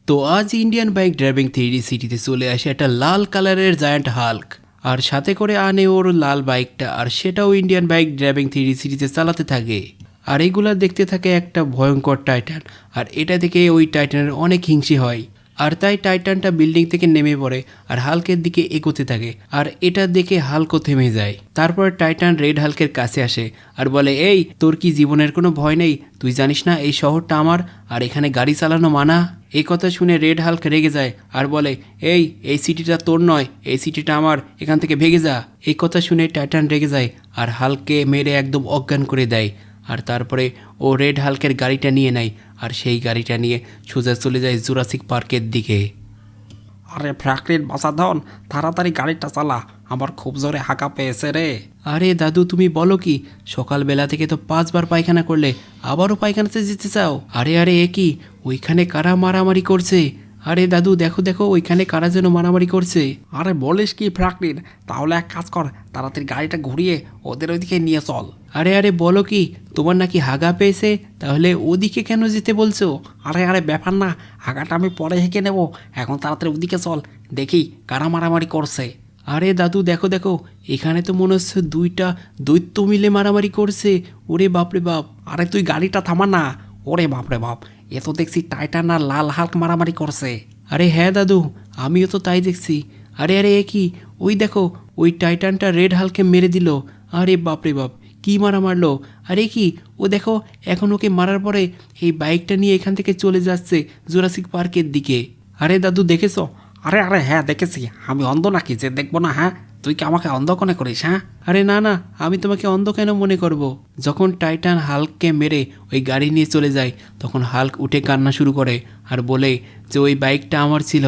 তো আজ Indian bike driving 3D সিটিতে চলে আসে একটা লাল কালারের জায়ান্ট হাল্ক, আর সাথে করে আনে ওর লাল বাইকটা, আর সেটাও ইন্ডিয়ান বাইক ড্রাইভিং 3D সিটিতে চালাতে থাকে। আর এগুলা দেখতে থাকে একটা ভয়ঙ্কর টাইটান, আর এটা দেখে ওই টাইটানের অনেক হিংসে হয়, আর তাই টাইটানটা বিল্ডিং থেকে নেমে পড়ে আর হাল্কের দিকে এগোতে থাকে। আর এটা দেখে হাল্কও থেমে যায়। তারপর টাইটান রেড হাল্কের কাছে আসে আর বলে, এই তোর কি জীবনের কোনো ভয় নেই? তুই জানিস না এই শহরটা আমার, আর এখানে গাড়ি চালানো মানা? এই কথা শুনে রেড হাল্ক রেগে যায় আর বলে, এই সিটিটা তোর নয়, এই সিটিটা আমার, এখান থেকে ভেগে যা। এই কথা শুনে টাইটান রেগে যায় আর হাল্ককে মেরে একদম অজ্ঞান করে দেয়। আর তারপরে ও রেড হাল্কের গাড়িটা নিয়ে নেয়, আর সেই গাড়িটা নিয়ে সোজা চলে যায় জুরাসিক পার্কের দিকে। আরে ফ্র্যাঙ্কলিন বাসাধন, তাড়াতাড়ি গাড়িটা চালা, আমার খুব জোরে হাঁকা পেয়েছে রে। আরে দাদু, তুমি বলো কি? সকালবেলা থেকে তো 5বার পায়খানা করলে, আবারও পায়খানাতে যেতে চাও? আরে আরে, এ কি? ওইখানে কারা মারামারি করছে? আরে দাদু, দেখো দেখো, ওইখানে কারা যেন মারামারি করছে। আরে বলিস কি ফ্র্যাঙ্কলিন, তাহলে এক কাজ কর, তাড়াতাড়ি গাড়িটা ঘুরিয়ে ওদের ওইদিকে নিয়ে চল। আরে আরে, বলো কি? তোমার নাকি হাগা পেয়েছে? তাহলে ওদিকে কেন যেতে বলছো? আরে আরে ব্যাপার না, হাঁকাটা আমি পরে হেঁকে নেব, এখন তাড়াতাড়ি ওদিকে চল, দেখি কারা মারামারি করছে। আরে দাদু, দেখো দেখো, এখানে তো মনে হচ্ছে দুইটা দৈত্য মিলে মারামারি করছে। ওরে বাপরে বাপ! আরে তুই গাড়িটা থামা না। ওরে বাপরে বাপ, এ তো দেখছি টাইটান আর লাল হাল্ক মারামারি করছে। আরে হ্যাঁ দাদু, আমিও তো তাই দেখছি। আরে আরে, এ কি? ওই দেখো, ওই টাইটানটা রেড হাল্ককে মেরে দিল। আরে বাপরে বাপ, কি মারা মারলো! আরে কি, ও দেখো, এখন ওকে মারার পরে এই বাইকটা নিয়ে এখান থেকে চলে যাচ্ছে জুরাসিক পার্কের দিকে। আরে দাদু, দেখেছো? আরে আরে হ্যাঁ দেখেছি, আমি অন্ধ নাকি যে দেখবো না? হ্যাঁ, তুই কি আমাকে অন্ধ মনে করিস? হ্যাঁ, আরে না না, আমি তোমাকে অন্ধ কেন মনে করব? যখন টাইটান হাল্ককে মেরে ওই গাড়ি নিয়ে চলে যায়, তখন হাল্ক উঠে কান্না শুরু করে আর বলে যে ওই বাইকটা আমার ছিল,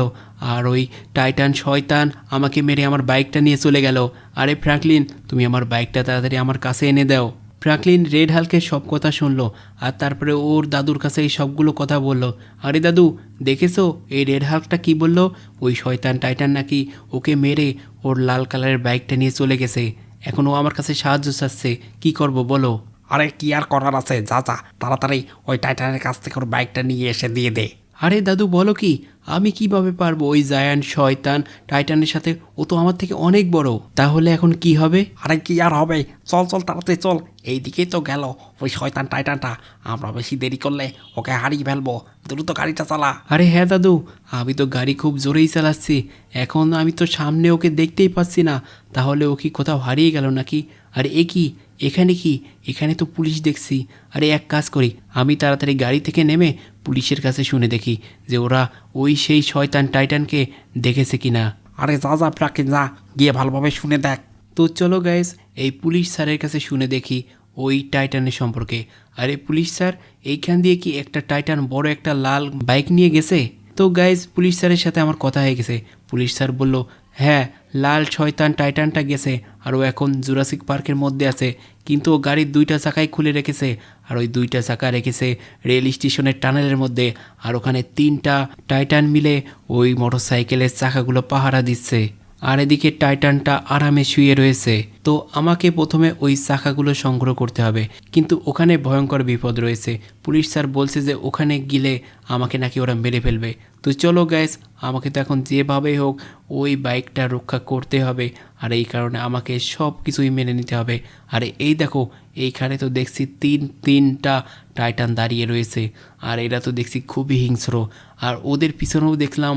আর ওই টাইটান শয়তান আমাকে মেরে আমার বাইকটা নিয়ে চলে গেল। আরে ফ্র্যাঙ্কলিন, তুমি আমার বাইকটা তাড়াতাড়ি আমার কাছে এনে দাও। ফ্র্যাঙ্কলিন রেড হাল্কের সব কথা শুনলো, আর তারপরে ওর দাদুর কাছে এই সবগুলো কথা বলল। আরে দাদু, দেখেছো এই রেড হাল্কটা কি বলল? ওই শয়তান টাইটান নাকি ওকে মেরে ওর লাল কালারের বাইকটা নিয়ে চলে গেছে। এখন ও আমার কাছে সাহায্য চাচ্ছে, কি করব বলো? আরে কি আর করার আছে, যা যা তাড়াতাড়ি ওই টাইটানের কাছ থেকে ওর বাইকটা নিয়ে এসে দিয়ে দে। আরে দাদু, বলো কি? আমি কিভাবে পারবো? ওই জায়ান্ট শয়তান টাইটানের সাথে ও তো আমার থেকে অনেক বড়। তাহলে এখন কি হবে? আরে কি আর হবে, চল চল তাড়াতাড়ি চল, এইদিকেই তো গেল ওই শয়তান টাইটানটা, আমরা বেশি দেরি করলে ওকে হারিয়ে ফেলবো, দ্রুত গাড়িটা চালা। আরে হ্যাঁ দাদু, আমি তো গাড়ি খুব জোরেই চালাচ্ছি, এখন আমি তো সামনে ওকে দেখতেই পাচ্ছি না। তাহলে ও কি কোথাও হারিয়ে গেল নাকি? আর এ কি, এখানে কি? এখানে তো পুলিশ দেখছি। আরে এক কাজ করি, আমি তাড়াতাড়ি গাড়ি থেকে নেমে পুলিশের কাছে শুনে দেখি যে ওরা ওই সেই শয়তান টাইটানকে দেখেছে কিনা। আরে যা যা প্রাকিন, যা গিয়ে ভালোভাবে শুনে দেখ। তো চলো গাইস, এই পুলিশ স্যারের কাছে শুনে দেখি ওই টাইটানের সম্পর্কে। আরে পুলিশ স্যার, এইখান দিয়ে কি একটা টাইটান বড় একটা লাল বাইক নিয়ে গেছে? তো গাইস, পুলিশ স্যারের সাথে আমার কথা হয়ে গেছে। পুলিশ স্যার বলল, হ্যাঁ, লাল শয়তান টাইটানটা গেছে, আর ও এখন জুরাসিক পার্কের মধ্যে আছে, কিন্তু ও গাড়ির 2টা চাকাই খুলে রেখেছে, আর ওই 2টা চাকা রেখেছে রেল স্টেশনের টানেলের মধ্যে, আর ওখানে 3টা টাইটান মিলে ওই মোটরসাইকেলের চাকাগুলো পাহারা দিচ্ছে। আর এদিকে টাইটানটা আরামে শুয়ে রয়েছে। তো আমাকে প্রথমে ওই চাকাগুলো সংগ্রহ করতে হবে, কিন্তু ওখানে ভয়ঙ্কর বিপদ রয়েছে। পুলিশ স্যার বলছে যে ওখানে গেলে আমাকে নাকি ওরা মেরে ফেলবে। তো চলো গাইস, আমাকে তো এখন যেভাবেই হোক ওই বাইকটা রক্ষা করতে হবে, আর এই কারণে আমাকে সব কিছুই মেনে নিতে হবে। আর এই দেখো, এইখানে তো দেখছি তিনটা টাইটান দাঁড়িয়ে রয়েছে, আর এরা তো দেখছি খুবই হিংস্র, আর ওদের পিছনেও দেখলাম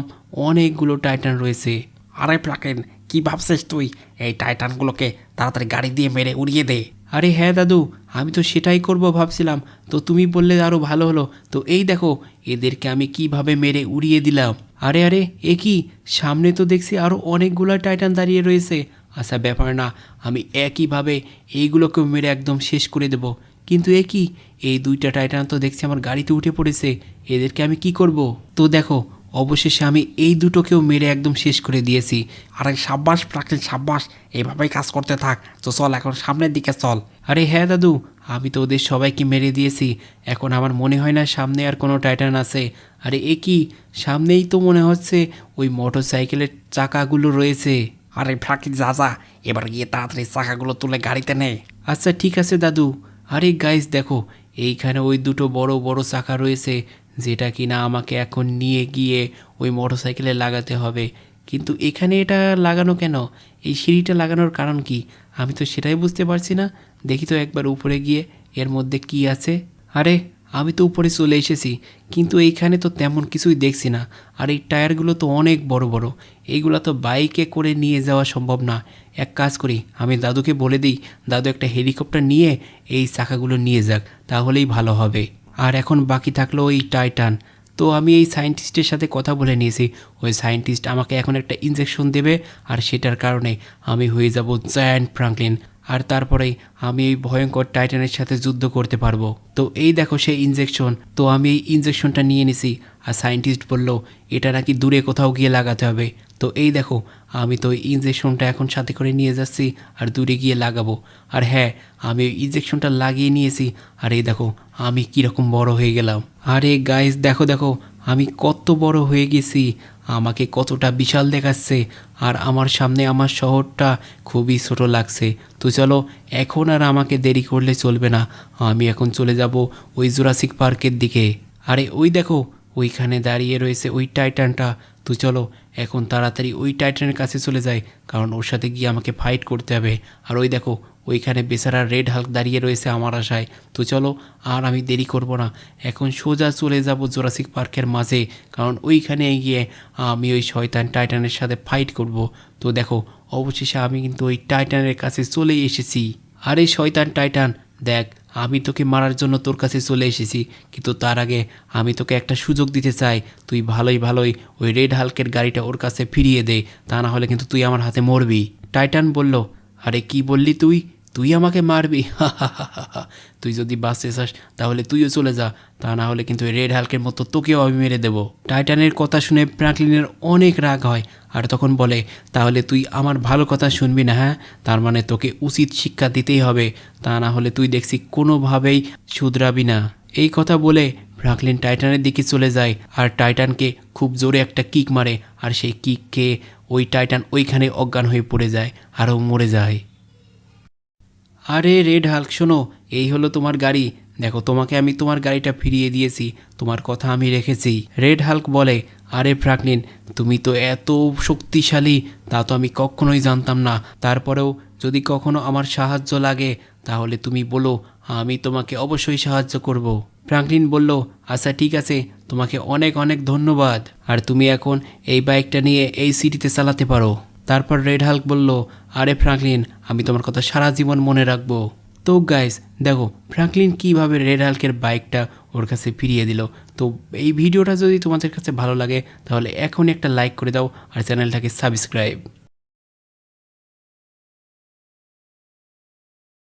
অনেকগুলো টাইটান রয়েছে। আরে প্রাকিন, কি ভাবছিস তুই? এই টাইটানগুলোকে তাড়াতাড়ি গাড়ি দিয়ে মেরে উড়িয়ে দে। আরে হ্যাঁ দাদু, আমি তো সেটাই করব ভাবছিলাম, তো তুমি বললে আরও ভালো হলো। তো এই দেখো, এদেরকে আমি কিভাবে মেরে উড়িয়ে দিলাম। আরে আরে, এ কি? সামনে তো দেখছি আরও অনেকগুলো টাইটান দাঁড়িয়ে রয়েছে। আচ্ছা ব্যাপার না, আমি একইভাবে এইগুলোকে মেরে একদম শেষ করে দেব। কিন্তু এ কি, এই 2টা টাইটান তো দেখছি আমার গাড়িতে উঠে পড়েছে, এদেরকে আমি কি করব? তো দেখো, অবশেষে আমি এই দুটোকেও মেরে একদম শেষ করে দিয়েছি। আরে সাব্বাস প্রাকিন, সাব্বাস, এইভাবেই কাজ করতে থাক। তো চল এখন সামনের দিকে চল। আরে হ্যাঁ দাদু, আমি তো ওদের সবাইকে মেরে দিয়েছি, এখন আমার মনে হয় না সামনে আর কোনো টাইটান আছে। আরে এ কি, সামনেই তো মনে হচ্ছে ওই মোটর সাইকেলের চাকাগুলো রয়েছে। আরে প্রাকিন, যা যা, এবার গিয়ে তাড়াতাড়ি চাকাগুলো তুলে গাড়িতে নে। আচ্ছা ঠিক আছে দাদু। আরে গাইস দেখো, এইখানে ওই দুটো বড় বড় চাকা রয়েছে, যেটা কিনা আমাকে এখন নিয়ে গিয়ে ওই মোটরসাইকেলে লাগাতে হবে। কিন্তু এখানে এটা লাগানো কেন? এই সিঁড়িটা লাগানোর কারণ কি? আমি তো সেটাই বুঝতে পারছি না। দেখি তো একবার উপরে গিয়ে এর মধ্যে কি আছে। আরে আমি তো উপরে চলে এসেছি, কিন্তু এইখানে তো তেমন কিছুই দেখছি না। আর এই টায়ারগুলো তো অনেক বড় বড়, এইগুলো তো বাইকে করে নিয়ে যাওয়া সম্ভব না। এক কাজ করি, আমি দাদুকে বলে দিই, দাদু একটা হেলিকপ্টার নিয়ে এই চাকাগুলো নিয়ে যাক, তাহলেই ভালো হবে। আর এখন বাকি থাকলো ওই টাইটান। তো আমি এই সায়েন্টিস্টের সাথে কথা বলে নিয়েছি। ওই সায়েন্টিস্ট আমাকে এখন একটা ইনজেকশন দেবে, আর সেটার কারণে আমি হয়ে যাব জায়ান্ট ফ্রাঙ্কলিন। আর তারপরেই আমি এই ভয়ঙ্কর টাইটানের সাথে যুদ্ধ করতে পারবো। তো এই দেখো সেই ইনজেকশন। তো আমি এই ইনজেকশনটা নিয়ে নিছি। আর সায়েন্টিস্ট বলল এটা নাকি দূরে কোথাও গিয়ে লাগাতে হবে। তো এই দেখো, আমি তো ওই ইনজেকশনটা এখন সাথে করে নিয়ে যাচ্ছি আর দূরে গিয়ে লাগাবো। আর হ্যাঁ, আমি ওই ইনজেকশনটা লাগিয়ে নিয়েছি। আর এই দেখো আমি কীরকম বড় হয়ে গেলাম। আরে গাইস, দেখো দেখো আমি কত বড় হয়ে গেছি, আমাকে কতটা বিশাল দেখাচ্ছে। আর আমার সামনে আমার শহরটা খুবই ছোট লাগছে। তো চলো, এখন আর আমাকে দেরি করলে চলবে না। আমি এখন চলে যাব ওই জুরাসিক পার্কের দিকে। আরে ওই দেখো, ওইখানে দাঁড়িয়ে রয়েছে ওই টাইটানটা। তো চলো এখন তাড়াতাড়ি ওই টাইটানের কাছে চলে যাই, কারণ ওর সাথে গিয়ে আমাকে ফাইট করতে হবে। আর ওই দেখো, ওইখানে বেচারা রেড হাল্ক দাঁড়িয়ে রয়েছে আমার আশায়। তো চলো, আর আমি দেরি করব না, এখন সোজা চলে যাব জুরাসিক পার্কের মাঝে, কারণ ওইখানে গিয়ে আমি ওই শয়তান টাইটানের সাথে ফাইট করব। তো দেখো, অবশেষে আমি কিন্তু ওই টাইটানের কাছে চলেই এসেছি। আরে শয়তান টাইটান, দেখ, আমি তোকে মারার জন্য তোর কাছে চলে এসেছি, কিন্তু তার আগে আমি তোকে একটা সুযোগ দিতে চাই। তুই ভালোই ভালোই ওই রেড হাল্কের গাড়িটা ওর কাছে ফিরিয়ে দে, তা না হলে কিন্তু তুই আমার হাতে মরবি। টাইটান বলল, আরে কি বললি তুই? তুই আমাকে মারবি? তুই যদি বাঁচতে চাস তাহলে তুইও চলে যা, তা না হলে কিন্তু রেড হাল্কের মতো তোকেও আমি মেরে দেবো। টাইটানের কথা শুনে ফ্র্যাঙ্কলিনের অনেক রাগ হয়, আর তখন বলে, তাহলে তুই আমার ভালো কথা শুনবি না? হ্যাঁ, তার মানে তোকে উচিত শিক্ষা দিতেই হবে, তা না হলে তুই দেখছি কোনোভাবেই শুধরাবি না। এই কথা বলে ফ্র্যাঙ্কলিন টাইটানের দিকে চলে যায়, আর টাইটানকে খুব জোরে একটা কিক মারে, আর সেই কিক খেয়ে ওই টাইটান ওইখানে অজ্ঞান হয়ে পড়ে যায়, আরও মরে যায়। আরে রেড হাল্ক, শোনো, এই হলো তোমার গাড়ি। দেখো, তোমাকে আমি তোমার গাড়িটা ফিরিয়ে দিয়েছি, তোমার কথা আমি রেখেছি। রেড হাল্ক বলে, আরে ফ্র্যাঙ্কলিন, তুমি তো এত শক্তিশালী, তা তো আমি কখনোই জানতাম না। তারপরেও যদি কখনো আমার সাহায্য লাগে তাহলে তুমি বলো, আমি তোমাকে অবশ্যই সাহায্য করব। ফ্র্যাঙ্কলিন বলল, আচ্ছা ঠিক আছে, তোমাকে অনেক অনেক ধন্যবাদ। আর তুমি এখন এই বাইকটা নিয়ে এই সিটিতে চালাতে পারো। তারপর রেড হাল্ক বলল, আরে ফ্র্যাঙ্কলিন, আমি তোমার কথা সারা জীবন মনে রাখবো। তো গাইস, দেখো ফ্র্যাঙ্কলিন কীভাবে রেড হাল্কের বাইকটা ওর কাছে ফিরিয়ে দিল। তো এই ভিডিওটা যদি তোমাদের কাছে ভালো লাগে তাহলে এখনই একটা লাইক করে দাও, আর চ্যানেলটাকে সাবস্ক্রাইব।